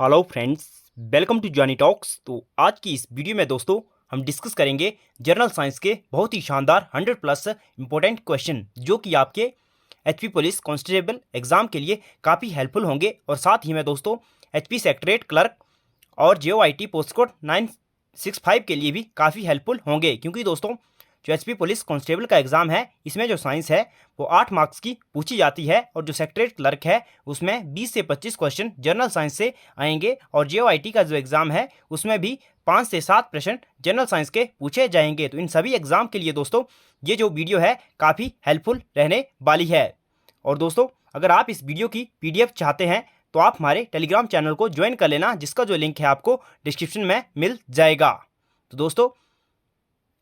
Hello friends, welcome to Johnny talks. तो आज की इस वीडियो में दोस्तों हम डिस्कस करेंगे जनरल साइंस के बहुत ही शानदार 100+ इंपॉर्टेंट क्वेश्चन जो कि आपके एचपी पुलिस कांस्टेबल एग्जाम के लिए काफ़ी हेल्पफुल होंगे। और साथ ही में दोस्तों एचपी सेक्रेटरीट क्लर्क और जेओआईटी पोस्ट कोड 965 के लिए भी काफ़ी हेल्पफुल होंगे, क्योंकि दोस्तों जो एचपी पुलिस कांस्टेबल का एग्ज़ाम है इसमें जो साइंस है वो 8 मार्क्स की पूछी जाती है, और जो सेक्रेटरीट क्लर्क है उसमें 20 से 25 क्वेश्चन जनरल साइंस से आएंगे, और जेओआईटी का जो एग्ज़ाम है उसमें भी 5 से 7 प्रश्न जनरल साइंस के पूछे जाएंगे। तो इन सभी एग्ज़ाम के लिए दोस्तों ये जो वीडियो है काफ़ी हेल्पफुल रहने वाली है। और दोस्तों अगर आप इस वीडियो की पीडीएफ चाहते हैं तो आप हमारे टेलीग्राम चैनल को ज्वाइन कर लेना, जिसका जो लिंक है आपको डिस्क्रिप्शन में मिल जाएगा। तो दोस्तों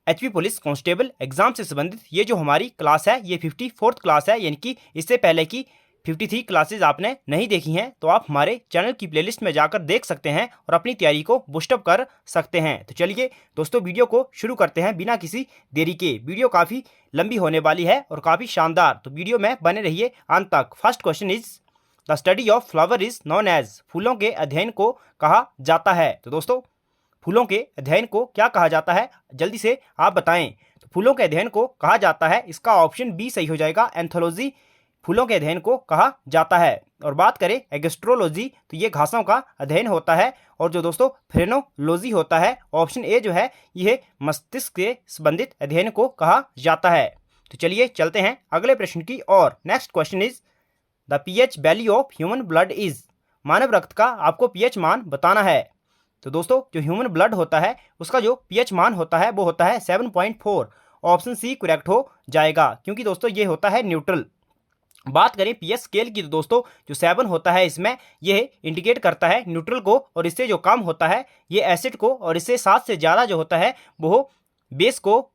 एचपी पुलिस कांस्टेबल एग्जाम से संबंधित ये जो हमारी क्लास है ये 54th क्लास है, यानी कि इससे पहले की 53 क्लासेज आपने नहीं देखी हैं तो आप हमारे चैनल की प्लेलिस्ट में जाकर देख सकते हैं और अपनी तैयारी को बूस्टअप कर सकते हैं। तो चलिए दोस्तों वीडियो को शुरू करते हैं बिना किसी देरी के। वीडियो काफ़ी लंबी होने वाली है और काफ़ी शानदार, तो वीडियो में बने रहिए अंत तक। First question is the study of flower is known as, फूलों के अध्ययन को कहा जाता है। तो दोस्तों फूलों के अध्ययन को क्या कहा जाता है, जल्दी से आप बताएं। तो फूलों के अध्ययन को कहा जाता है, इसका ऑप्शन बी सही हो जाएगा, एंथोलॉजी फूलों के अध्ययन को कहा जाता है। और बात करें एग्स्ट्रोलॉजी तो ये घासों का अध्ययन होता है, और जो दोस्तों फ्रेनोलॉजी होता है ऑप्शन ए जो है यह मस्तिष्क से संबंधित अध्ययन को कहा जाता है। तो चलिए चलते हैं अगले प्रश्न की और। Next question is the pH value of human blood is, मानव रक्त का आपको पीएच मान बताना है। तो दोस्तों जो ह्यूमन ब्लड होता है उसका जो पीएच मान होता है वो होता है 7.4। ऑप्शन सी करेक्ट हो जाएगा, क्योंकि दोस्तों ये होता है न्यूट्रल। बात करें पीएच स्केल की तो दोस्तों जो 7 होता है इसमें यह इंडिकेट करता है न्यूट्रल को, और इससे जो कम होता है ये एसिड को, और इससे 7 से ज़्यादा जो होता है वो बेस को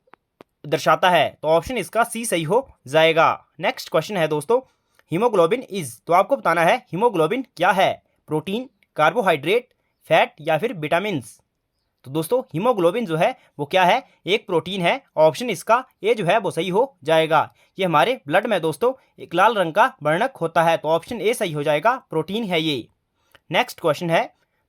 दर्शाता है। तो ऑप्शन इसका सी सही हो जाएगा। नेक्स्ट क्वेश्चन है दोस्तों हीमोग्लोबिन इज, तो आपको बताना है हीमोग्लोबिन क्या है, प्रोटीन, कार्बोहाइड्रेट, फैट या फिर विटामिन्स। तो दोस्तों हीमोग्लोबिन जो है वो क्या है, एक प्रोटीन है। ऑप्शन इसका ए जो है वो सही हो जाएगा। ये हमारे ब्लड में दोस्तों एक लाल रंग का वर्णक होता है, तो ऑप्शन ए सही हो जाएगा, प्रोटीन है ये। नेक्स्ट क्वेश्चन है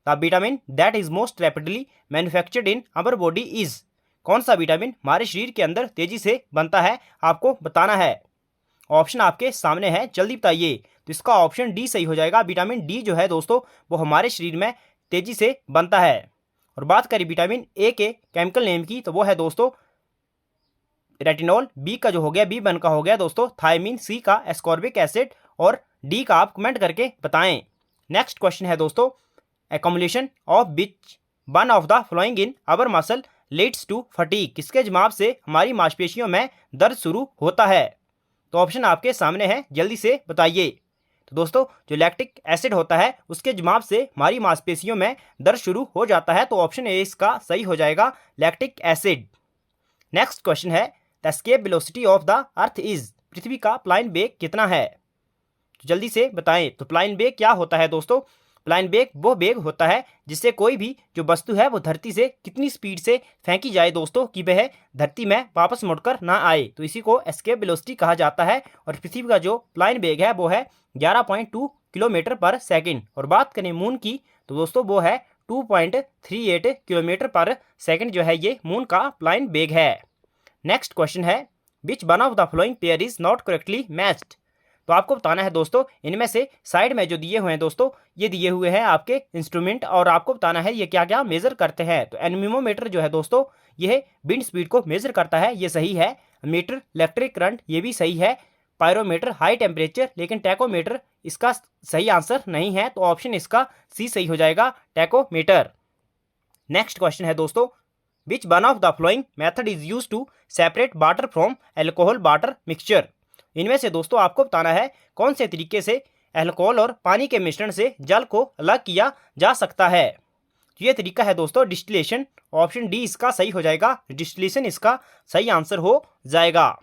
the vitamin that is most rapidly manufactured in our body is, कौन सा विटामिन हमारे शरीर के अंदर तेजी से बनता है, आपको बताना है। ऑप्शन आपके सामने है, जल्दी बताइए। तो इसका ऑप्शन डी सही हो जाएगा, विटामिन डी जो है दोस्तों वो हमारे शरीर में तेजी से बनता है। और बात करें विटामिन ए के केमिकल नेम की तो वो है दोस्तों रेटिनॉल, बी का जो हो गया बी वन का हो गया दोस्तों थायमिन, सी का एस्कॉर्बिक एसिड, और डी का आप कमेंट करके बताएं। नेक्स्ट क्वेश्चन है दोस्तों accumulation of which one of the following in our muscle leads to fatigue, किसके जवाब से हमारी मांसपेशियों में दर्द शुरू होता है। तो ऑप्शन आपके सामने है, जल्दी से बताइए। तो दोस्तों जो लैक्टिक एसिड होता है उसके जवाब से हमारी मांसपेशियों में दर्द शुरू हो जाता है, तो ऑप्शन ए इसका सही हो जाएगा, लैक्टिक एसिड। नेक्स्ट क्वेश्चन है the escape velocity of the earth is, पृथ्वी का प्लाइन वेग कितना है। तो जल्दी से बताएं। तो प्लाइन वेग क्या होता है दोस्तों, प्लाइन वेग वो वेग होता है जिससे कोई भी जो वस्तु है वो धरती से कितनी स्पीड से फेंकी जाए दोस्तों कि वह धरती में वापस मुड़कर ना आए, तो इसी को एस्केप वेलोसिटी कहा जाता है। और पृथ्वी का जो प्लाइन वेग है वो है 11.2 किलोमीटर पर सेकंड। और बात करें मून की तो दोस्तों वो है 2.38 किलोमीटर पर सेकंड जो है ये मून का प्लाइन वेग है। नेक्स्ट क्वेश्चन है which one of the flowing pair is not correctly matched, तो आपको बताना है दोस्तों इनमें से साइड में जो दिए हुए हैं दोस्तों ये दिए हुए हैं आपके इंस्ट्रूमेंट, और आपको बताना है ये क्या क्या मेजर करते हैं। तो एनेमोमीटर जो है दोस्तों यह विंड स्पीड को मेजर करता है, ये सही है। मीटर इलेक्ट्रिक करंट ये भी सही है। पायरोमीटर हाई टेम्परेचर, लेकिन टैकोमीटर इसका सही आंसर नहीं है, तो ऑप्शन इसका सी सही हो जाएगा, टैकोमीटर। नेक्स्ट क्वेश्चन है दोस्तों which one of the following method is use to separate water from alcohol water mixture, इनमें से दोस्तों आपको बताना है कौन से तरीके से अल्कोहल और पानी के मिश्रण से जल को अलग किया जा सकता है। तो ये तरीका है दोस्तों डिस्टिलेशन, ऑप्शन डी इसका सही हो जाएगा, डिस्टिलेशन इसका सही आंसर हो जाएगा।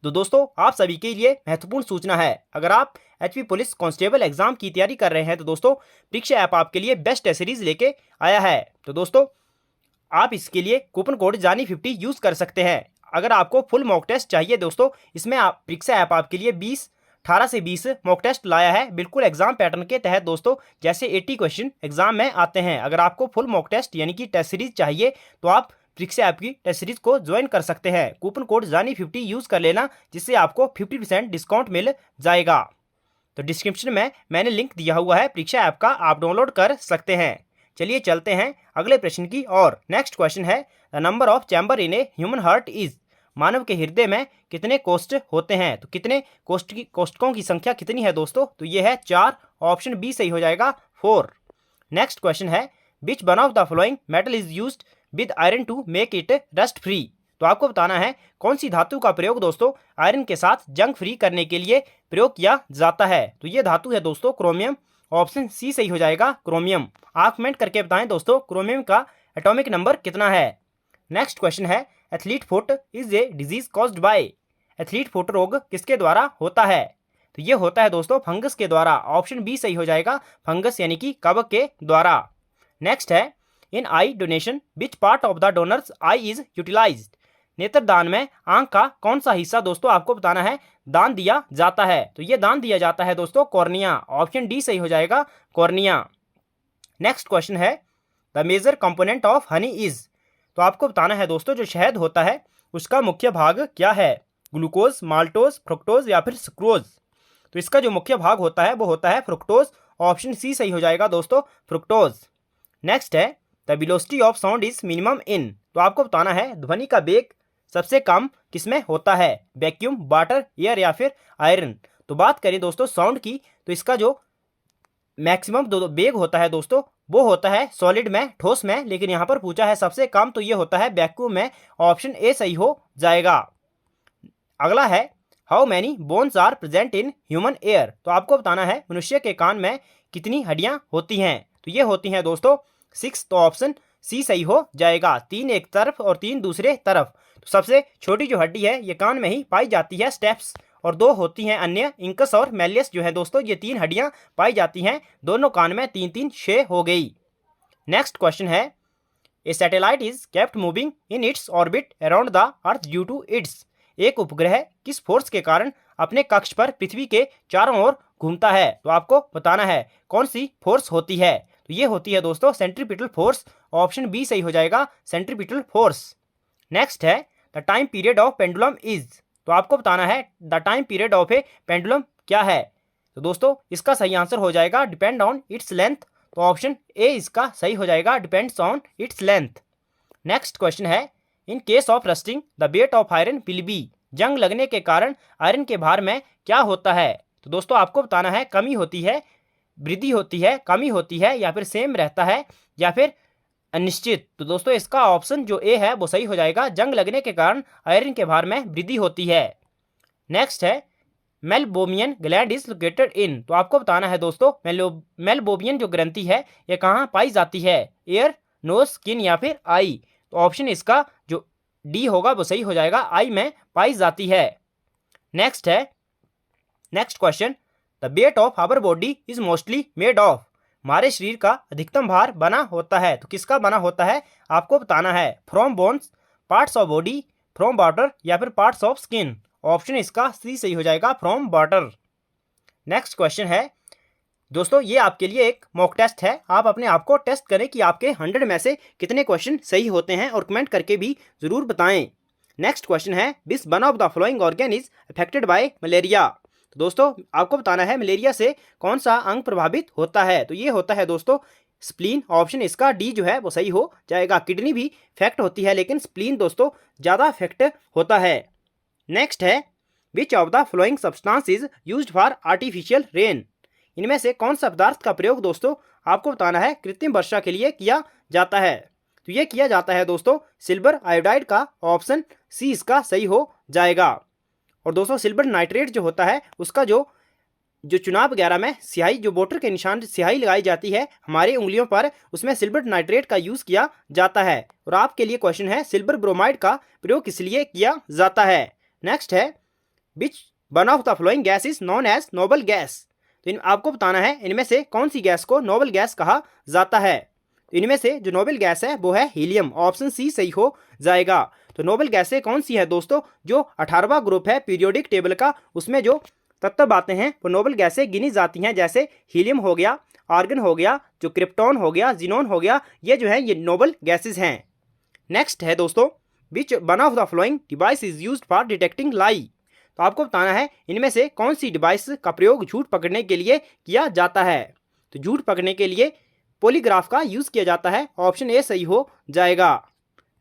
तो दोस्तों आप सभी के लिए महत्वपूर्ण सूचना है, अगर आप एचपी पुलिस कांस्टेबल एग्जाम की तैयारी कर रहे हैं तो दोस्तों परीक्षा ऐप आपके लिए बेस्ट सीरीज लेके आया है। तो दोस्तों आप इसके लिए कूपन कोड जानी 50 यूज कर सकते हैं। अगर आपको फुल मॉक टेस्ट चाहिए दोस्तों इसमें आप परीक्षा ऐप आपके लिए 20 18 से 20 मॉक टेस्ट लाया है, बिल्कुल एग्जाम पैटर्न के तहत दोस्तों। जैसे 80 क्वेश्चन एग्जाम में आते हैं। अगर आपको फुल मॉक टेस्ट यानी कि टेस्ट सीरीज चाहिए तो आप परीक्षा ऐप की टेस्ट सीरीज को ज्वाइन कर सकते हैं। कूपन कोड जानी50 यूज कर लेना, जिससे आपको 50% डिस्काउंट मिल जाएगा। तो डिस्क्रिप्शन में मैंने लिंक दिया हुआ है परीक्षा ऐप का, आप डाउनलोड कर सकते हैं। चलिए चलते हैं अगले प्रश्न की और। नेक्स्ट क्वेश्चन है, the number of chamber in a human heart is. मानव के हृदय में कितने कोष्ठ होते हैं? तो कितने कोष्ठकों की संख्या कितनी है दोस्तों? तो ये है 4। ऑप्शन बी सही हो जाएगा, 4। नेक्स्ट क्वेश्चन है, which one of the following metal is used with iron to make it rust free. तो आपको बताना है कौन सी धातु का प्रयोग दोस्तों आयरन के साथ जंग फ्री करने के लिए प्रयोग किया जाता है? तो ये धातु है दोस्तों क्रोमियम। ऑप्शन सी सही हो जाएगा, क्रोमियम। आप कमेंट करके बताएं दोस्तों क्रोमियम का एटॉमिक नंबर कितना है। नेक्स्ट क्वेश्चन है, athlete foot is a disease caused by. Athlete foot रोग किसके द्वारा होता है? तो ये होता है दोस्तों फंगस के द्वारा। ऑप्शन बी सही हो जाएगा, फंगस यानी कि कवक के द्वारा। नेक्स्ट है, in eye donation which part of the donor's eye is utilized. नेत्रदान में आंख का कौन सा हिस्सा दोस्तों आपको बताना है दान दिया जाता है? तो ये दान दिया जाता है दोस्तों कॉर्निया। ऑप्शन डी सही हो जाएगा, कॉर्निया। नेक्स्ट क्वेश्चन है, the major component of honey is. तो आपको बताना है दोस्तों जो शहद होता है उसका मुख्य भाग क्या है? ग्लूकोज, माल्टोज, फ्रुक्टोज या फिर सुक्रोज। तो इसका जो मुख्य भाग होता है वो होता है फ्रुक्टोज। ऑप्शन सी सही हो जाएगा दोस्तों, फ्रुक्टोज। नेक्स्ट है, the velocity of sound is minimum in. तो आपको बताना है ध्वनि का वेग सबसे कम किसमें होता है? वैक्यूम, वाटर, एयर या फिर आयरन। तो बात करें दोस्तों साउंड की, तो इसका जो मैक्सिमम वेग होता है दोस्तों वो होता है सॉलिड में, ठोस में। लेकिन यहाँ पर पूछा है सबसे कम, तो ये होता है वैक्यूम में। ऑप्शन ए सही हो जाएगा। अगला है, how many bones are present in human ear. तो आपको बताना है मनुष्य के कान में कितनी हड्डियां होती हैं? तो ये होती हैं दोस्तों 6। तो ऑप्शन सी सही हो जाएगा, 3 एक तरफ और 3 दूसरे तरफ। तो सबसे छोटी जो हड्डी है ये कान में ही पाई जाती है, स्टेप्स, और 2 होती हैं अन्य, इंकस और मैलियस जो है दोस्तों। ये 3 हड्डियां पाई जाती हैं दोनों कान में। 3 6 हो गई। नेक्स्ट क्वेश्चन है, a satellite is kept moving in its orbit around the earth due to its. एक उपग्रह किस फोर्स के कारण अपने कक्ष पर पृथ्वी के चारों ओर घूमता है? तो आपको बताना है कौन सी फोर्स होती है। तो ये होती है दोस्तों सेंट्रीपिटल फोर्स। ऑप्शन बी सही हो जाएगा, सेंट्रीपिटल फोर्स। नेक्स्ट है, the time period of pendulum is. तो आपको बताना है the time period of a pendulum क्या है? तो दोस्तों इसका सही आंसर हो जाएगा डिपेंड ऑन इट्स लेंथ। तो ऑप्शन ए इसका सही हो जाएगा, depends on its length. Next question है, in case of rusting the weight of iron will be. जंग लगने के कारण आयरन के भार में क्या होता है? तो दोस्तों आपको बताना है कमी होती है, वृद्धि होती है, कमी होती है, या फिर सेम रहता है, या फिर अनिश्चित। तो दोस्तों इसका ऑप्शन जो ए है वो सही हो जाएगा, जंग लगने के कारण आयरन के भार में वृद्धि होती है। नेक्स्ट है, मेलबोमियन ग्लैंड इज लोकेटेड इन। तो आपको बताना है दोस्तों मेलबोमियन जो ग्रंथि है ये कहाँ पाई जाती है? एयर, नोज, स्किन या फिर आई। तो ऑप्शन इसका जो डी होगा वो सही हो जाएगा, आई में पाई जाती है। नेक्स्ट है, next question, the weight of our body is mostly made of. हमारे शरीर का अधिकतम भार बना होता है, तो किसका बना होता है आपको बताना है? From bones, parts of body, from water या फिर पार्ट्स ऑफ स्किन। ऑप्शन इसका सी सही हो जाएगा, फ्रॉम वाटर। नेक्स्ट क्वेश्चन है दोस्तों, ये आपके लिए एक मॉक टेस्ट है। आप अपने आप को टेस्ट करें कि आपके 100 में से कितने क्वेश्चन सही होते हैं, और कमेंट करके भी जरूर बताएं। नेक्स्ट क्वेश्चन है, which one of the following organ is affected by malaria. तो दोस्तों आपको बताना है मलेरिया से कौन सा अंग प्रभावित होता है? तो ये होता है दोस्तों स्प्लीन। ऑप्शन इसका डी जो है वो सही हो जाएगा। किडनी भी इफेक्ट होती है लेकिन स्प्लीन दोस्तों ज़्यादा इफेक्ट होता है। नेक्स्ट है, which of the flowing substance is used for artificial rain. इनमें से कौन सा पदार्थ का प्रयोग दोस्तों आपको बताना है कृत्रिम वर्षा के लिए किया जाता है? तो ये किया जाता है दोस्तों सिल्वर आयोडाइड का। ऑप्शन सी इसका सही हो जाएगा। और दोस्तों सिल्वर नाइट्रेट जो होता है उसका जो चुनाव वगैरह में स्याही, जो वोटर के निशान स्याही लगाई जाती है हमारी उंगलियों पर, उसमें सिल्वर नाइट्रेट का यूज़ किया जाता है। और आपके लिए क्वेश्चन है, सिल्वर ब्रोमाइड का प्रयोग किस लिए किया जाता है? नेक्स्ट है, which one of the following gas is known as noble gas. तो आपको बताना है इनमें से कौन सी गैस को नोबल गैस कहा जाता है? तो इनमें से जो नोबल गैस है वो है हीलियम। ऑप्शन सी सही हो जाएगा। तो नोबल गैसें कौन सी है दोस्तों? जो 18वां ग्रुप है पीरियोडिक टेबल का, उसमें जो तत्व बातें हैं वो नोबल गैसें गिनी जाती हैं, जैसे हीलियम हो गया, आर्गन हो गया, जो क्रिप्टॉन हो गया, जिनोन हो गया, ये जो है ये नोबल गैसेज हैं। नेक्स्ट है दोस्तों, which one of the following device is used for detecting lie. तो आपको बताना है इनमें से कौन सी डिवाइस का प्रयोग झूठ पकड़ने के लिए किया जाता है। तो झूठ पकड़ने के लिए पॉलीग्राफ का यूज किया जाता है, ऑप्शन ए सही हो जाएगा।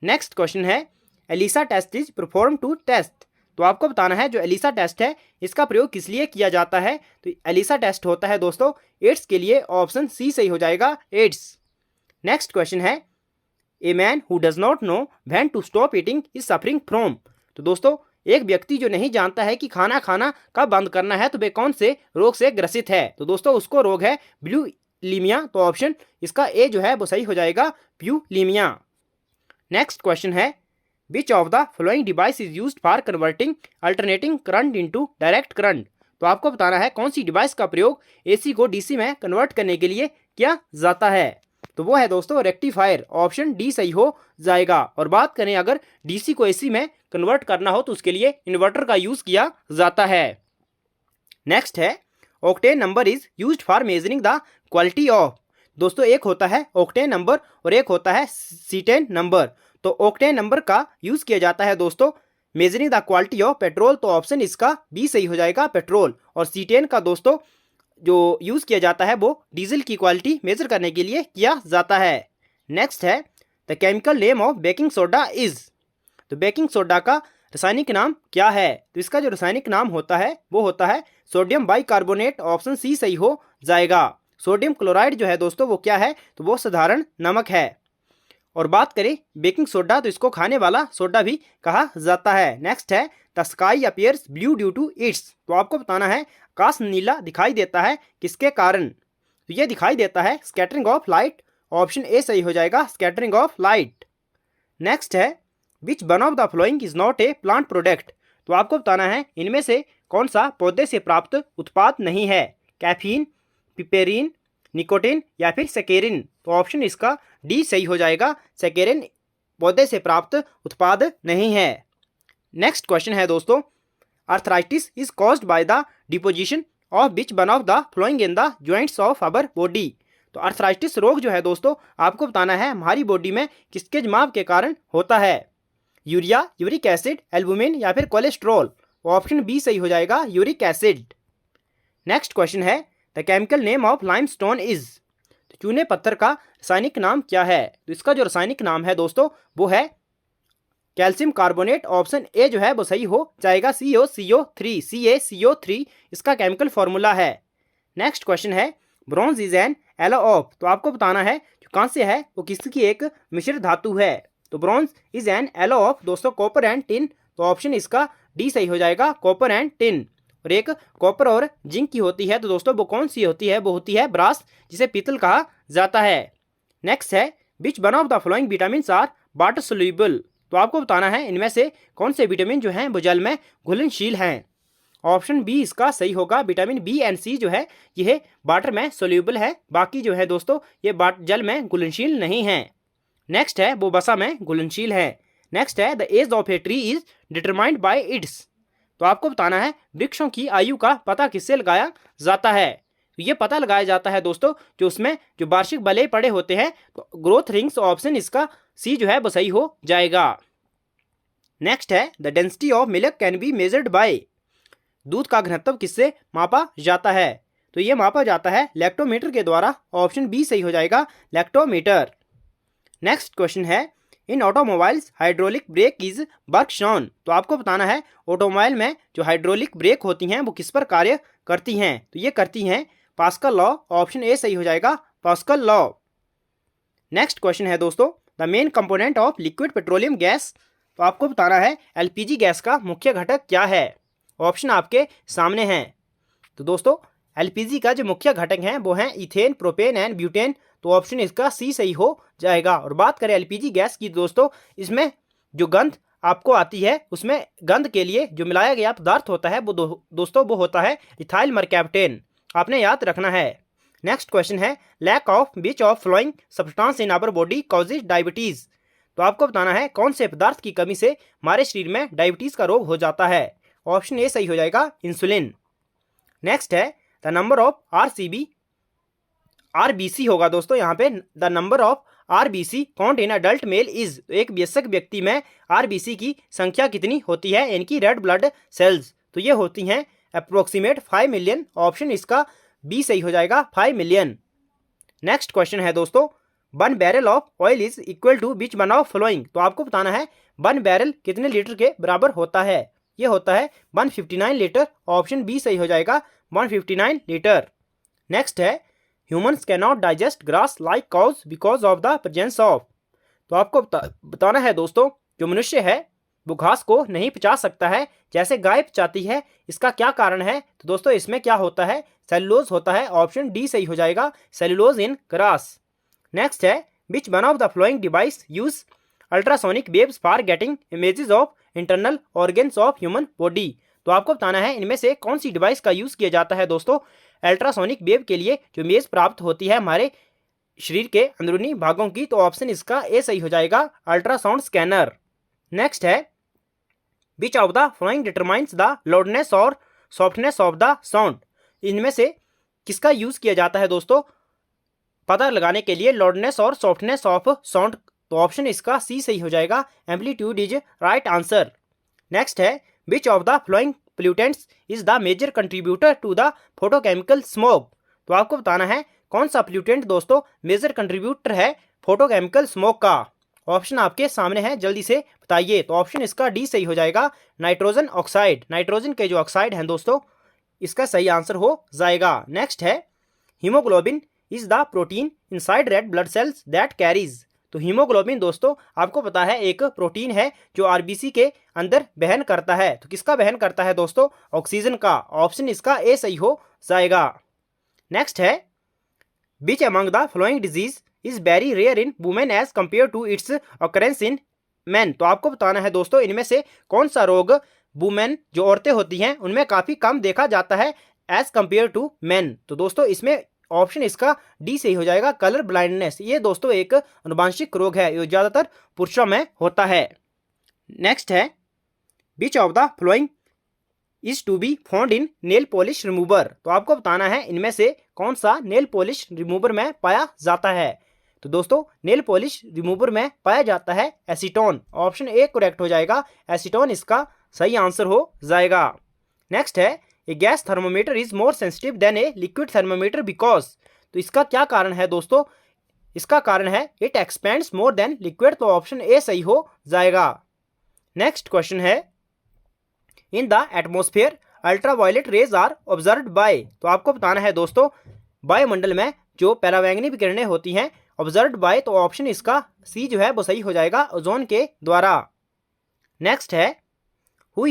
नेक्स्ट क्वेश्चन है, ELISA test is perform to test. तो आपको बताना है जो एलिसा टेस्ट है इसका प्रयोग किस लिए किया जाता है। तो एलिसा टेस्ट होता है दोस्तों एड्स के लिए, ऑप्शन सी सही हो जाएगा, एड्स। नेक्स्ट क्वेश्चन है, a man who does not know when to stop eating is suffering from. तो दोस्तों एक व्यक्ति जो नहीं जानता है कि खाना खाना कब बंद करना है तो वे कौन से रोग से ग्रसित है। तो दोस्तों उसको रोग है ब्यूलीमिया, तो ऑप्शन इसका ए जो है वो सही हो जाएगा, ब्यूलीमिया। नेक्स्ट क्वेश्चन है, which of the following device is used for converting alternating current into direct current. तो आपको बताना है कौन सी डिवाइस का प्रयोग एसी को डीसी में कन्वर्ट करने के लिए किया जाता है। तो वो है दोस्तों रेक्टिफायर, ऑप्शन डी सही हो जाएगा। और बात करें अगर डीसी को एसी में कन्वर्ट करना हो तो उसके लिए इन्वर्टर का यूज किया जाता है। नेक्स्ट है, octane number is used for measuring the quality of. दोस्तों एक होता है ऑक्टेन नंबर और एक होता है सीटेन नंबर। तो ऑक्टेन नंबर का यूज किया जाता है दोस्तों measuring the quality of petrol, तो ऑप्शन इसका बी सही हो जाएगा, पेट्रोल। और सीटेन का दोस्तों जो यूज किया जाता है वो डीजल की क्वालिटी मेजर करने के लिए किया जाता है। नेक्स्ट है, the chemical name of baking soda is. तो बेकिंग सोडा का रासायनिक नाम क्या है। तो इसका जो रासायनिक नाम होता है वो होता है सोडियम बाइकार्बोनेट, ऑप्शन सी सही हो जाएगा। सोडियम क्लोराइड जो है दोस्तों वो क्या है, तो वो साधारण नमक है। और बात करें बेकिंग सोडा तो इसको खाने वाला सोडा भी कहा जाता है। नेक्स्ट है, the sky appears blue due to its. तो आपको बताना है आकाश नीला दिखाई देता है किसके कारण। तो ये दिखाई देता है scattering of light, option A सही हो जाएगा, स्कैटरिंग ऑफ लाइट। नेक्स्ट है, which one of the following is not a plant product. तो आपको बताना है इनमें से कौन सा पौधे से प्राप्त उत्पाद नहीं है, कैफीन, पिपेरिन, निकोटिन या फिर सेकेरिन। तो ऑप्शन इसका डी सही हो जाएगा, सेकेरिन पौधे से प्राप्त उत्पाद नहीं है। नेक्स्ट क्वेश्चन है दोस्तों, arthritis is caused by the deposition of which one of the following in the joints of our body. तो आर्थराइटिस रोग जो है दोस्तों आपको बताना है हमारी बॉडी में किसके जमाव के कारण होता है, यूरिया, यूरिक एसिड, एल्बुमिन या फिर कोलेस्ट्रॉल। ऑप्शन बी सही हो जाएगा, यूरिक एसिड। नेक्स्ट क्वेश्चन है, the chemical name of limestone is. तो चूने पत्थर का रासायनिक नाम क्या है। तो इसका जो रासायनिक नाम है दोस्तों वो है कैल्शियम कार्बोनेट, ऑप्शन ए जो है वो सही हो जाएगा, CaCO3, CaCO3 इसका केमिकल फॉर्मूला है। नेक्स्ट क्वेश्चन है, bronze is an alloy of. तो आपको बताना है जो कांस्य है वो किसकी एक मिश्र धातु है। तो bronze is an alloy of दोस्तों कॉपर एंड टिन। तो ऑप्शन इसका डी सही हो जाएगा, कॉपर एंड टिन। और एक कॉपर और जिंक की होती है तो दोस्तों वो कौन सी होती है, वो होती है ब्रास, जिसे पीतल कहा जाता है। नेक्स्ट है, which one of the following vitamin are water soluble. तो आपको बताना है इनमें से कौन से विटामिन जो हैं वो जल में घुलनशील हैं। ऑप्शन बी इसका सही होगा, विटामिन बी एंड सी जो है यह वाटर में सोल्यूबल है, बाकी जो है दोस्तों ये जल में घुलनशील नहीं है। नेक्स्ट है, वो वसा में घुलनशील है। नेक्स्ट है, the age of a tree is determined by its. तो आपको बताना है वृक्षों की आयु का पता किससे लगाया जाता है। तो ये पता लगाया जाता है दोस्तों जो उसमें जो वार्षिक बले पड़े होते हैं, तो ग्रोथ रिंग्स, ऑप्शन इसका सी जो है वो सही हो जाएगा। नेक्स्ट है, the density of milk can be measured by. दूध का घनत्व किससे मापा जाता है। तो ये मापा जाता है लैक्टोमीटर के द्वारा, ऑप्शन बी सही हो जाएगा, लैक्टोमीटर। नेक्स्ट क्वेश्चन है, in automobiles hydraulic brake is work on. तो आपको बताना है ऑटोमोबाइल में जो हाइड्रोलिक ब्रेक होती हैं वो किस पर कार्य करती हैं। तो ये करती हैं पास्कल लॉ, ऑप्शन ए सही हो जाएगा, पास्कल लॉ। नेक्स्ट क्वेश्चन है दोस्तों, the main component of liquid petroleum gas. तो आपको बताना है एलपीजी गैस का मुख्य घटक क्या है। ऑप्शन आपके सामने हैं। तो दोस्तों एलपीजी का जो मुख्य घटक हैं वो हैं इथेन, प्रोपेन एंड ब्यूटेन। तो ऑप्शन इसका सी सही हो जाएगा। और बात करें एलपीजी गैस की दोस्तों, इसमें जो गंध आपको आती है उसमें गंध के लिए जो मिलाया गया पदार्थ होता है वो दोस्तों वो होता है इथाइल मरकैप्टेन, आपने याद रखना है। नेक्स्ट क्वेश्चन है, lack of which of following substance in our body causes diabetes. तो आपको बताना है कौन से पदार्थ की कमी से हमारे शरीर में डायबिटीज का रोग हो जाता है। ऑप्शन ए सही हो जाएगा, इंसुलिन। नेक्स्ट है द नंबर ऑफ आरबीसी होगा दोस्तों यहाँ पे, the number of RBC count in adult mail is, एक वयस्क व्यक्ति में आरबीसी की संख्या कितनी होती है, इनकी रेड ब्लड सेल्स, तो ये होती हैं अप्रोक्सीमेट 5 मिलियन, ऑप्शन इसका बी सही हो जाएगा 5 मिलियन। नेक्स्ट क्वेश्चन है दोस्तों, 1 barrel of oil is equal to which one of following, तो आपको बताना है 1 बैरल कितने लीटर के बराबर होता है, ये होता है 159 लीटर, ऑप्शन बी सही हो जाएगा 159 लीटर। नेक्स्ट है humans can not digest grass like cows because of the presence of, तो आपको बताना है दोस्तों जो मनुष्य है वो घास को नहीं पचा सकता है जैसे गाय पचाती है, इसका क्या कारण है, तो दोस्तों इसमें क्या होता है, सेलुलोज होता है, ऑप्शन डी सही हो जाएगा सेलुलोज इन ग्रास। नेक्स्ट है which one of the following device use ultrasonic waves for getting images of internal organs of human body, तो आपको बताना है इनमें से कौन सी डिवाइस का यूज किया जाता है दोस्तों अल्ट्रासोनिक वेव के लिए जो इमेज प्राप्त होती है हमारे शरीर के अंदरूनी भागों की, तो ऑप्शन इसका ए सही हो जाएगा अल्ट्रासाउंड स्कैनर। नेक्स्ट है which of the flowing determines the loudness और सॉफ्टनेस ऑफ द साउंड, इनमें से किसका यूज किया जाता है दोस्तों पता लगाने के लिए लाउडनेस और सॉफ्टनेस ऑफ साउंड, तो ऑप्शन इसका सी सही हो जाएगा amplitude is right answer. Next है which of the following pollutants is the major contributor to the photochemical smoke, तो आपको बताना है कौन सा पोल्यूटेंट दोस्तों मेजर कंट्रीब्यूटर है फोटोकेमिकल स्मोक का, ऑप्शन आपके सामने है जल्दी से बताइए, तो ऑप्शन इसका डी सही हो जाएगा नाइट्रोजन ऑक्साइड, नाइट्रोजन के जो ऑक्साइड हैं दोस्तों इसका सही आंसर हो जाएगा। नेक्स्ट है haemoglobin is the protein inside red blood cells that carries, तो हीमोग्लोबिन दोस्तों आपको पता है एक प्रोटीन है जो आरबीसी के अंदर वहन करता है, तो किसका वहन करता है दोस्तों ऑक्सीजन का, ऑप्शन इसका ए सही हो जाएगा। नेक्स्ट है which among the following disease is very rare in women as compare to its occurrence in man, तो आपको बताना है दोस्तों इनमें से कौन सा रोग वुमेन जो औरतें होती हैं उनमें काफ़ी कम देखा जाता है एज कंपेयर टू मैन, तो दोस्तों इसमें ऑप्शन इसका डी सही हो जाएगा कलर ब्लाइंडनेस, ये दोस्तों एक अनुवांशिक रोग है जो ज़्यादातर पुरुषों में होता है। नेक्स्ट है which of the following is to be found in nail polish remover, तो आपको बताना है इनमें से कौन सा नेल पॉलिश रिमूवर में पाया जाता है, तो दोस्तों नेल पॉलिश रिमूवर में पाया जाता है एसीटोन, ऑप्शन ए करेक्ट हो जाएगा एसीटोन इसका सही आंसर हो जाएगा। नेक्स्ट है a gas thermometer is more sensitive than a liquid thermometer because, तो इसका क्या कारण है दोस्तों, इसका कारण है it expands more than liquid, तो ऑप्शन ए सही हो जाएगा। नेक्स्ट क्वेश्चन है in the atmosphere ultraviolet rays are observed by, तो आपको बताना है दोस्तों वायुमंडल में जो पैरावैंगनी विकिरणें होती हैं ऑब्जर्व्ड बाय, तो ऑप्शन इसका सी जो है वो सही हो जाएगा ओजोन के द्वारा। नेक्स्ट है who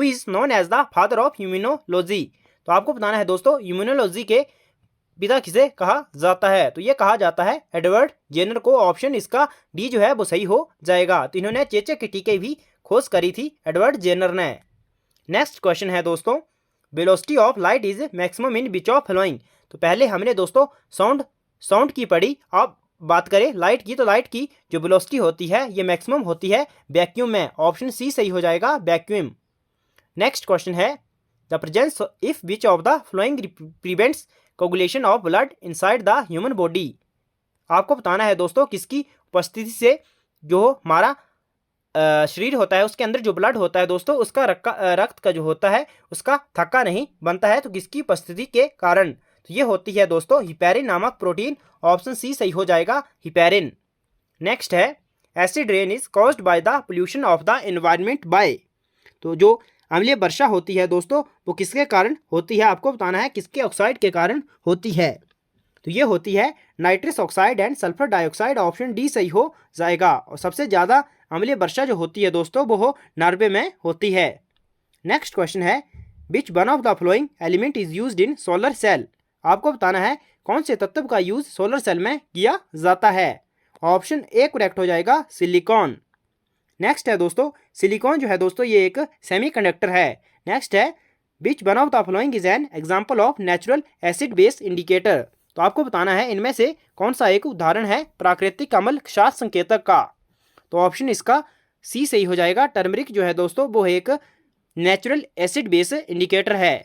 is known as the father of immunology, तो आपको बताना है दोस्तों इम्यूनोलॉजी के पिता किसे कहा जाता है, तो ये कहा जाता है एडवर्ड जेनर को, ऑप्शन इसका डी जो है वो सही हो जाएगा, तो इन्होंने चेचक के टीके भी खोज करी थी एडवर्ड जेनर ने। नेक्स्ट क्वेश्चन है दोस्तों velocity of light is maximum in which of following, तो पहले हमने दोस्तों साउंड की पढ़ी, अब बात करें लाइट की, तो लाइट की जो वेलोसिटी होती है ये मैक्सिमम होती है वैक्यूम में, ऑप्शन सी सही हो जाएगा वैक्यूम। नेक्स्ट क्वेश्चन है the presence if which of the flowing prevents coagulation of blood inside the human body, आपको बताना है दोस्तों किसकी उपस्थिति से जो हमारा शरीर होता है उसके अंदर जो ब्लड होता है दोस्तों उसका रक्त का जो होता है उसका थक्का नहीं बनता है, तो किसकी उपस्थिति के कारण, तो ये होती है दोस्तों हिपैरिन नामक प्रोटीन, ऑप्शन सी सही हो जाएगा हिपैरिन। नेक्स्ट है acid rain is caused by the pollution of the environment by, तो जो अम्लीय वर्षा होती है दोस्तों वो किसके कारण होती है, आपको बताना है किसके ऑक्साइड के कारण होती है, तो ये होती है nitrous oxide and sulphur dioxide, option D सही हो जाएगा। और सबसे ज़्यादा अम्लीय वर्षा जो होती है दोस्तों वो नॉर्वे में होती है। नेक्स्ट क्वेश्चन है which one of the following element is used in solar cell, आपको बताना है कौन से तत्व का यूज सोलर सेल में किया जाता है, ऑप्शन ए करेक्ट हो जाएगा सिलिकॉन। नेक्स्ट है दोस्तों सिलिकॉन जो है दोस्तों ये एक सेमीकंडक्टर है। नेक्स्ट है which one of the following is an example of natural acid base indicator, तो आपको बताना है इनमें से कौन सा एक उदाहरण है प्राकृतिक अम्ल क्षार संकेतक का, तो ऑप्शन इसका सी सही हो जाएगा टर्मरिक जो है दोस्तों वो एक नेचुरल एसिड बेस इंडिकेटर है।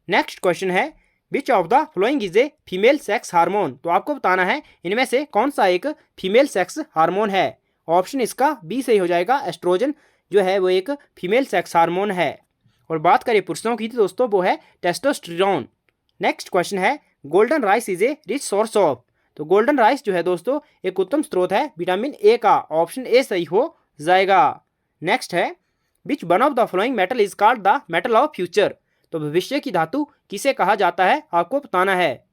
नेक्स्ट क्वेश्चन है which of the following is a female sex hormone. तो आपको बताना है इनमें से कौन सा एक फीमेल सेक्स हार्मोन है। ऑप्शन इसका बी सही हो जाएगा। एस्ट्रोजन जो है वो एक फीमेल सेक्स हार्मोन है। और बात करें पुरुषों की तो दोस्तों वो है टेस्टोस्टेरोन। नेक्स्ट क्वेश्चन है golden rice is a rich source of. तो गोल्डन राइस जो है दोस्तों एक उत्तम स्रोत है विटामिन ए का। ऑप्शन ए सही हो जाएगा। नेक्स्ट है which one of the flowing metal is called the metal of future. तो भविष्य की धातु किसे कहा जाता है आपको बताना है।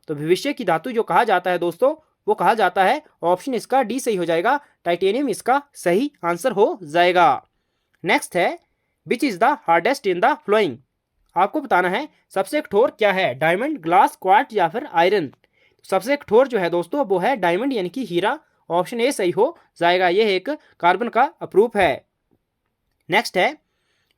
तो भविष्य की धातु जो कहा जाता है दोस्तों वो कहा जाता है, ऑप्शन इसका डी सही हो जाएगा, टाइटेनियम इसका सही आंसर हो जाएगा। नेक्स्ट है which is the hardest in the flowing. आपको बताना है सबसे कठोर क्या है, डायमंड, ग्लास, क्वार्ट्ज या फिर आयरन। सबसे कठोर जो है दोस्तों वो है डायमंड यानी कि हीरा। ऑप्शन ए सही हो जाएगा, यह एक कार्बन का अप्रूफ है। नेक्स्ट है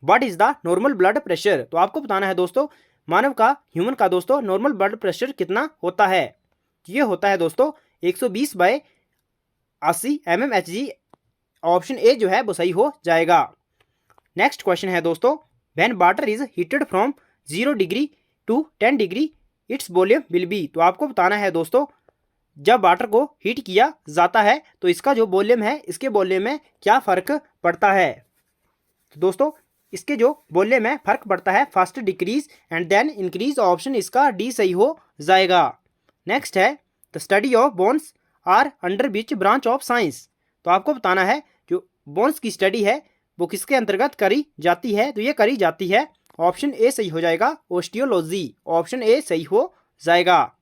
what is the normal blood pressure. तो आपको बताना है दोस्तों मानव का, ह्यूमन का दोस्तों नॉर्मल ब्लड प्रेशर कितना होता है। ये होता है दोस्तों 120/80 mmHg। ऑप्शन ए जो है वो सही हो जाएगा। नेक्स्ट क्वेश्चन है दोस्तों when water is heated from 0 degree to 10 degree its volume will be. तो आपको बताना है दोस्तों जब वाटर को हीट किया जाता है तो इसका जो वॉल्यूम है इसके वॉल्यूम में क्या फ़र्क पड़ता है। तो दोस्तों इसके जो वॉल्यूम है फ़र्क पड़ता है first decrease and then increase. Option इसका डी सही हो जाएगा। नेक्स्ट है the study of bones are under which branch of science. तो आपको बताना है जो बोन्स की स्टडी है वो किसके अंतर्गत करी जाती है। तो ये करी जाती है, ऑप्शन ए सही हो जाएगा, ओस्टियोलॉजी। ऑप्शन ए सही हो जाएगा।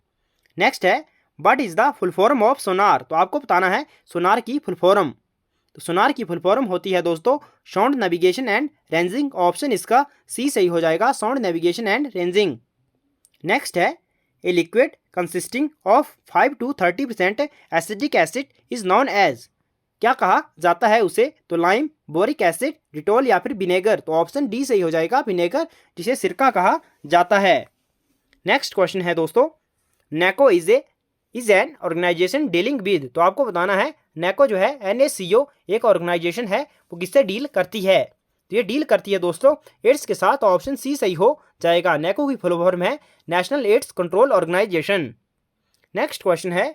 नेक्स्ट है what is the full form of sonar. तो आपको बताना है सोनार की फुल फॉर्म। तो सोनार की फुल फॉर्म होती है दोस्तों sound navigation and ranging. Option इसका सी सही हो जाएगा, sound navigation and ranging. Next है a liquid consisting of 5 to 30% acidic acid is known as. क्या कहा जाता है उसे। तो लाइम, बोरिक एसिड, डिटोल या फिर विनेगर। तो ऑप्शन डी सही हो जाएगा, विनेगर, जिसे सिरका कहा जाता है। नेक्स्ट क्वेश्चन है दोस्तों NACO is an organisation dealing with. तो आपको बताना है नेको जो है NaCO एक ऑर्गेनाइजेशन है, वो किससे डील करती है। तो ये डील करती है दोस्तों एड्स के साथ। ऑप्शन सी सही हो जाएगा, नेको की फुल फॉर्म है National AIDS Control Organisation. Next question है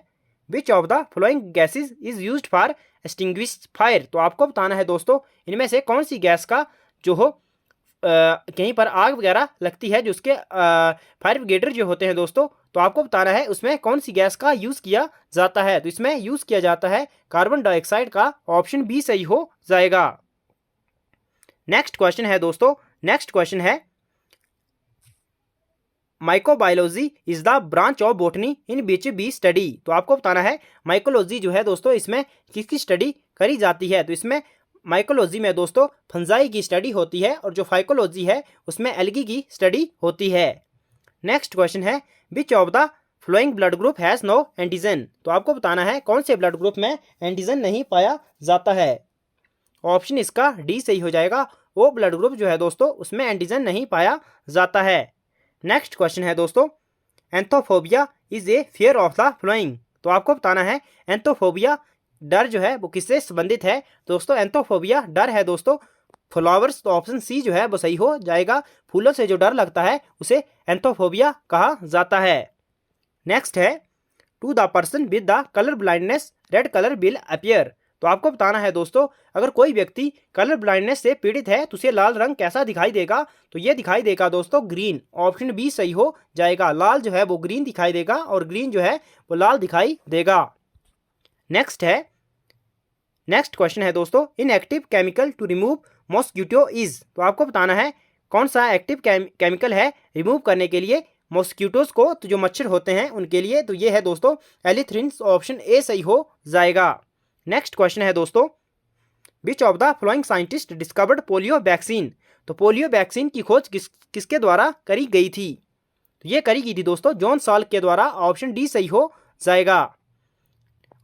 which of the following gases is used for extinguish fire. तो आपको बताना है दोस्तों इनमें से कौन सी गैस का जो हो कहीं पर आग वगैरह लगती है जो उसके फायर ब्रिगेडर जो होते हैं दोस्तों, तो आपको बताना है उसमें कौन सी गैस का यूज़ किया जाता है। तो इसमें यूज़ किया जाता है कार्बन डाइऑक्साइड का। ऑप्शन बी सही हो जाएगा। नेक्स्ट क्वेश्चन है दोस्तों, नेक्स्ट क्वेश्चन है microbiology is the branch of botany in which we study. तो आपको बताना है माइकोलॉजी जो है दोस्तों इसमें किसकी स्टडी करी जाती है। तो इसमें माइकोलॉजी में दोस्तों फंजाई की स्टडी होती है और जो फाइकोलॉजी है उसमें एल्गी की स्टडी होती है। नेक्स्ट क्वेश्चन है which of the following blood group has no antigen. तो आपको बताना है कौन से ब्लड ग्रुप में एंटीजन नहीं पाया जाता है। ऑप्शन इसका डी सही हो जाएगा, वो ब्लड ग्रुप जो है दोस्तों उसमें एंटीजन नहीं पाया जाता है। नेक्स्ट क्वेश्चन है दोस्तों anthophobia is a fear of the flowing. तो आपको बताना है एंथोफोबिया डर जो है वो किससे संबंधित है। दोस्तों एंथोफोबिया डर है दोस्तों फ्लावर्स। तो ऑप्शन सी जो है वो सही हो जाएगा, फूलों से जो डर लगता है उसे एंथोफोबिया कहा जाता है। नेक्स्ट है to the person with the colour blindness red colour will appear. तो आपको बताना है दोस्तों अगर कोई व्यक्ति कलर ब्लाइंडनेस से पीड़ित है तो उसे लाल रंग कैसा दिखाई देगा। तो ये दिखाई देगा दोस्तों ग्रीन। ऑप्शन बी सही हो जाएगा, लाल जो है वो ग्रीन दिखाई देगा और ग्रीन जो है वो लाल दिखाई देगा। नेक्स्ट क्वेश्चन है दोस्तों inactive chemical to remove mosquito is. तो आपको बताना है कौन सा एक्टिव केमिकल है रिमूव करने के लिए मॉस्किटोज को, तो जो मच्छर होते हैं उनके लिए। तो ये है दोस्तों एलिथ्रिन। ऑप्शन ए सही हो जाएगा। नेक्स्ट क्वेश्चन है दोस्तों विच of the flowing scientist discovered polio vaccine. तो पोलियो वैक्सीन की खोज किसके द्वारा करी गई थी। तो ये करी गई थी दोस्तों जॉन साल्क के द्वारा। ऑप्शन डी सही हो जाएगा।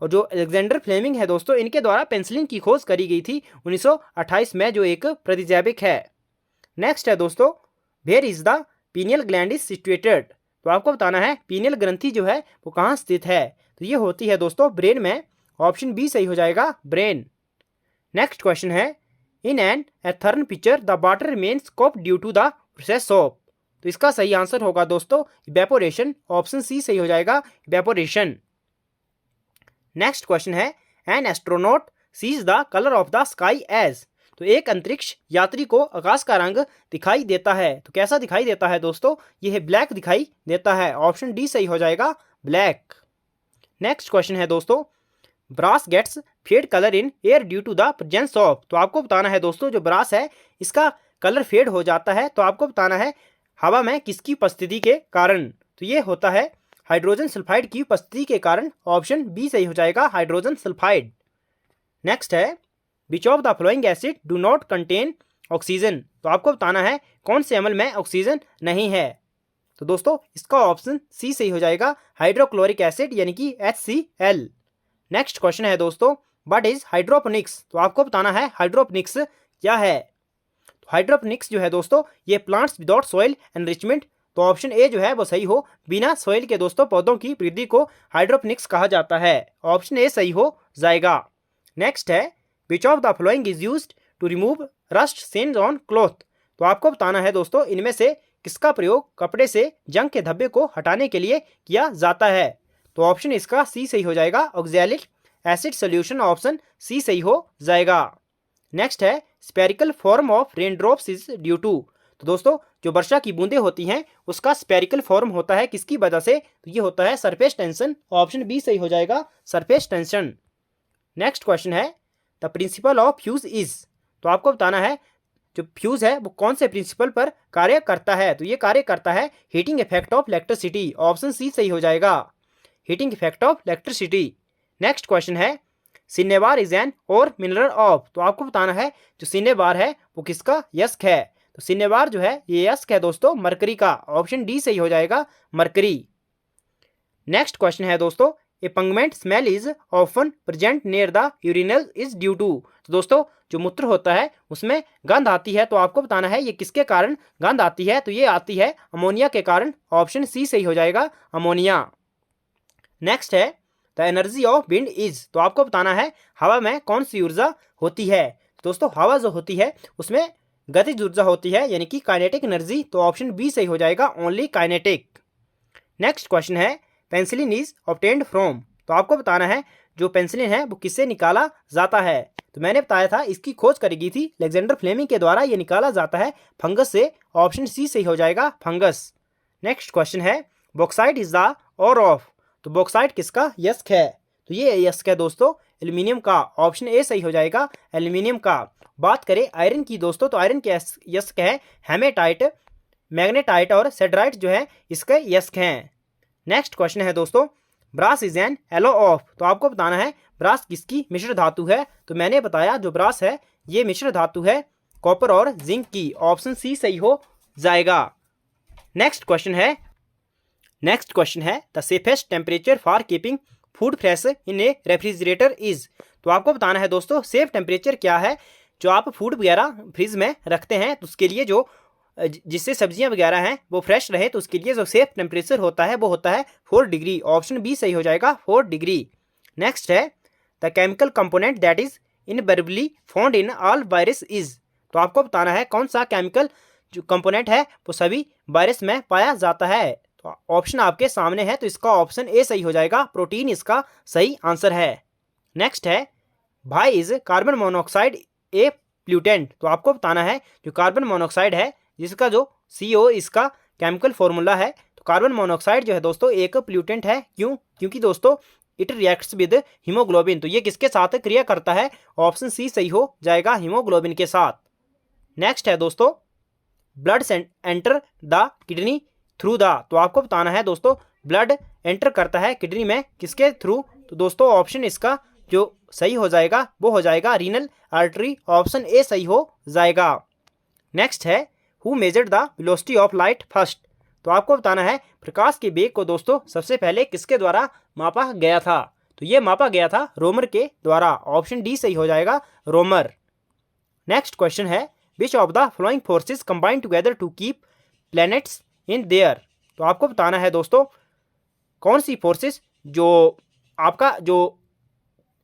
और जो अलेक्जेंडर फ्लेमिंग है दोस्तों इनके द्वारा पेंसिलिन की खोज करी गई थी 1928 में, जो एक प्रतिजैविक है। नेक्स्ट है दोस्तों where is the pineal gland is situated. तो आपको बताना है पीनियल ग्रंथि जो है वो कहाँ स्थित है। तो ये होती है दोस्तों ब्रेन में। ऑप्शन बी सही हो जाएगा, ब्रेन। नेक्स्ट क्वेश्चन है इन एन एथर्न pitcher the water remains cool due to the process of. तो इसका सही आंसर होगा दोस्तों इवेपोरेशन। ऑप्शन सी सही हो जाएगा, इवेपोरेशन। नेक्स्ट क्वेश्चन है an astronaut sees the colour of the sky as. तो एक अंतरिक्ष यात्री को आकाश का रंग दिखाई देता है, तो कैसा दिखाई देता है दोस्तों, यह ब्लैक दिखाई देता है। ऑप्शन डी सही हो जाएगा, ब्लैक। नेक्स्ट क्वेश्चन है दोस्तों brass gets fade colour in air due to the presence of. तो आपको बताना है दोस्तों जो ब्रास है इसका कलर फेड हो जाता है, तो आपको बताना है हवा में किसकी उपस्थिति के कारण। तो ये होता है हाइड्रोजन सल्फाइड की उपस्थिति के कारण। ऑप्शन बी सही हो जाएगा, हाइड्रोजन सल्फाइड। नेक्स्ट है which of the flowing acid do not contain oxygen. तो आपको बताना है कौन से अम्ल में ऑक्सीजन नहीं है। तो दोस्तों इसका ऑप्शन सी सही हो जाएगा, हाइड्रोक्लोरिक एसिड यानी कि HCl। नेक्स्ट क्वेश्चन है दोस्तों व्हाट इज हाइड्रोपोनिक्स। तो आपको बताना है हाइड्रोपोनिक्स क्या है। तो हाइड्रोपोनिक्स जो है दोस्तों ये प्लांट्स विदाउट सॉइल एनरिचमेंट। तो ऑप्शन ए जो है वो सही हो, बिना सॉइल के दोस्तों पौधों की वृद्धि को हाइड्रोपोनिक्स कहा जाता है। ऑप्शन ए सही हो जाएगा। नेक्स्ट है which of the following is used to remove rust stains on cloth. तो आपको बताना है दोस्तों इनमें से किसका प्रयोग कपड़े से जंग के धब्बे को हटाने के लिए किया जाता है। तो ऑप्शन इसका सी सही हो जाएगा, oxalic acid solution. Option C सही हो जाएगा। नेक्स्ट है spherical form of raindrops is due to. तो दोस्तों जो वर्षा की बूंदें होती हैं उसका स्पेरिकल फॉर्म होता है किसकी वजह से, तो ये होता है सरफेस टेंशन। ऑप्शन बी सही हो जाएगा, सरफेस टेंशन। नेक्स्ट क्वेश्चन है the principle of fuse is. तो आपको बताना है जो फ्यूज है वो कौन से प्रिंसिपल पर कार्य करता है। तो ये कार्य करता है heating effect of electricity. Option C सही हो जाएगा, heating effect of electricity. Next question है cinnabar is an ore mineral of. तो आपको बताना है जो सिनेबार है वो किसका यस्क है। तो सिनेबार जो है ये यस्क है दोस्तों मरकरी का। ऑप्शन डी सही हो जाएगा, मरकरी। नेक्स्ट क्वेश्चन है दोस्तों a pungent smell is often present near the urinal is due to. तो दोस्तों जो मूत्र होता है उसमें गंध आती है, तो आपको बताना है ये किसके कारण गंध आती है। तो ये आती है अमोनिया के कारण। ऑप्शन सी सही हो जाएगा, अमोनिया। नेक्स्ट है the energy of wind is. तो आपको बताना है हवा में कौन सी ऊर्जा होती है। दोस्तों हवा जो होती है उसमें गतिज ऊर्जा होती है यानी कि काइनेटिक एनर्जी। तो ऑप्शन बी सही हो जाएगा, ओनली काइनेटिक। नेक्स्ट क्वेश्चन है पेंसिलिन इज ऑब्टेन्ड फ्रॉम। तो आपको बताना है जो पेंसिलिन है वो किससे निकाला जाता है। तो मैंने बताया था इसकी खोज करी गई थी अलेक्जेंडर फ्लेमिंग के द्वारा। ये निकाला जाता है फंगस से। ऑप्शन सी सही हो जाएगा, फंगस। नेक्स्ट क्वेश्चन है बॉक्साइट इज द और ऑफ। तो बॉक्साइट किसका यस्क है। तो ये यस्क है दोस्तों एल्यूमिनियम का। ऑप्शन ए सही हो जाएगा, एल्यूमिनियम का। बात करें आयरन की दोस्तों तो आयरन के यस्क है हेमेटाइट, मैग्नेटाइट और सेड्राइट जो है इसके यस्क हैं। नेक्स्ट क्वेश्चन है दोस्तों brass is an alloy of. तो आपको बताना है ब्रास किसकी मिश्र धातु है। तो मैंने बताया जो ब्रास है ये मिश्र धातु है कॉपर और जिंक की। ऑप्शन सी सही हो जाएगा। नेक्स्ट क्वेश्चन है the safest temperature for keeping food fresh in A refrigerator is. तो आपको बताना है दोस्तों सेफ टेम्परेचर क्या है जो आप फूड वगैरह फ्रिज में रखते हैं। तो उसके लिए जो जिससे सब्जियां वगैरह हैं वो फ्रेश रहे तो उसके लिए जो सेफ टेम्परेचर होता है वो होता है 4 डिग्री। ऑप्शन बी सही हो जाएगा, 4 डिग्री। नेक्स्ट है the chemical component that is invariably found in all virus is. तो आपको बताना है कौन सा केमिकल जो कंपोनेंट है वो सभी वायरस में पाया जाता है। तो ऑप्शन आपके सामने है, तो इसका ऑप्शन ए सही हो जाएगा, प्रोटीन इसका सही आंसर है। नेक्स्ट है भाई इज कार्बन मोनोऑक्साइड ए प्लूटेंट। तो आपको बताना है जो कार्बन मोनोऑक्साइड है जिसका जो CO इसका केमिकल फॉर्मूला है। तो कार्बन मोनोऑक्साइड जो है दोस्तों एक प्लूटेंट है। क्योंकि दोस्तों इट रिएक्ट्स विद हीमोग्लोबिन। तो ये किसके साथ क्रिया करता है। ऑप्शन सी सही हो जाएगा, हीमोग्लोबिन के साथ। नेक्स्ट है दोस्तों blood enter the kidney through the. तो आपको बताना है दोस्तों ब्लड एंटर करता है किडनी में किसके थ्रू। तो दोस्तों ऑप्शन इसका जो सही हो जाएगा वो हो जाएगा रीनल आर्टरी। ऑप्शन ए सही हो जाएगा। नेक्स्ट है who measured the velocity of light first. तो आपको बताना है प्रकाश के वेग को दोस्तों सबसे पहले किसके द्वारा मापा गया था। तो ये मापा गया था रोमर के द्वारा। ऑप्शन डी सही हो जाएगा, रोमर। नेक्स्ट क्वेश्चन है which of the following forces combine together to keep planets in their. तो आपको बताना है दोस्तों कौन सी फोर्सेस जो आपका जो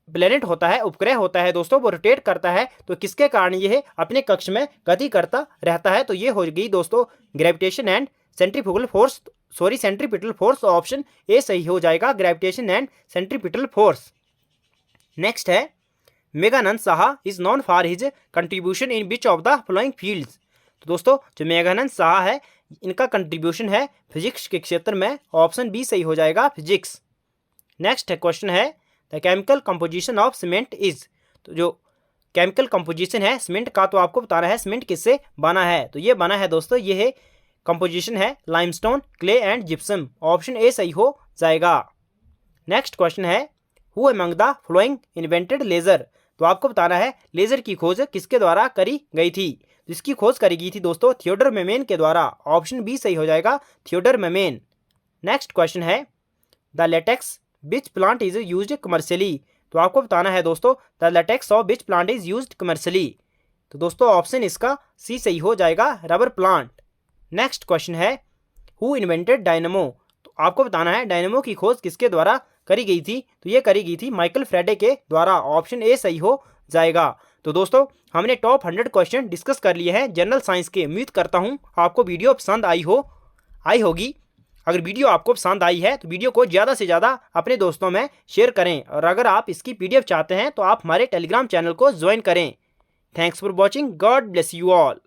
प्लेनेट होता है उपग्रह होता है दोस्तों वो रोटेट करता है तो किसके कारण ये अपने कक्ष में गति करता रहता है। तो ये हो गई दोस्तों gravitation and centrifugal force, sorry centripetal force, option A सही हो जाएगा, gravitation and centripetal force. Next है Meghnad Saha is known for his contribution in which of the following fields. तो दोस्तों जो मेघानंद साहा है इनका कंट्रीब्यूशन है फिजिक्स के क्षेत्र में, ऑप्शन बी सही हो जाएगा, फिजिक्स। नेक्स्ट क्वेश्चन है the chemical composition of cement is. तो जो केमिकल कंपोजिशन है सीमेंट का, तो आपको बताना है सीमेंट किससे बना है। तो ये बना है दोस्तों, ये है कंपोजिशन है limestone, clay and gypsum, option A सही हो जाएगा। नेक्स्ट क्वेश्चन है who among the following invented laser. तो आपको बताना है लेजर की खोज किसके द्वारा करी गई थी। तो इसकी खोज करी गई थी दोस्तों थियोडर मेमेन के द्वारा, ऑप्शन बी सही हो जाएगा, थियोडर मेमेन। नेक्स्ट क्वेश्चन है the latex which plant is used commercially. तो आपको बताना है दोस्तों the latex of which plant is used commercially. तो दोस्तों ऑप्शन इसका सी सही हो जाएगा, रबर प्लांट। नेक्स्ट क्वेश्चन है हु इन्वेंटेड डायनेमो। तो आपको बताना है डायनेमो की खोज किसके द्वारा करी गई थी। तो ये करी गई थी माइकल फ्रेडे के द्वारा, ऑप्शन ए सही हो जाएगा। तो दोस्तों हमने टॉप 100 क्वेश्चन डिस्कस कर लिए हैं जनरल साइंस के। उम्मीद करता हूँ आपको वीडियो पसंद आई होगी। अगर वीडियो आपको पसंद आई है तो वीडियो को ज़्यादा से ज़्यादा अपने दोस्तों में शेयर करें, और अगर आप इसकी PDF चाहते हैं तो आप हमारे टेलीग्राम चैनल को ज्वाइन करें। Thanks for watching, God bless you all.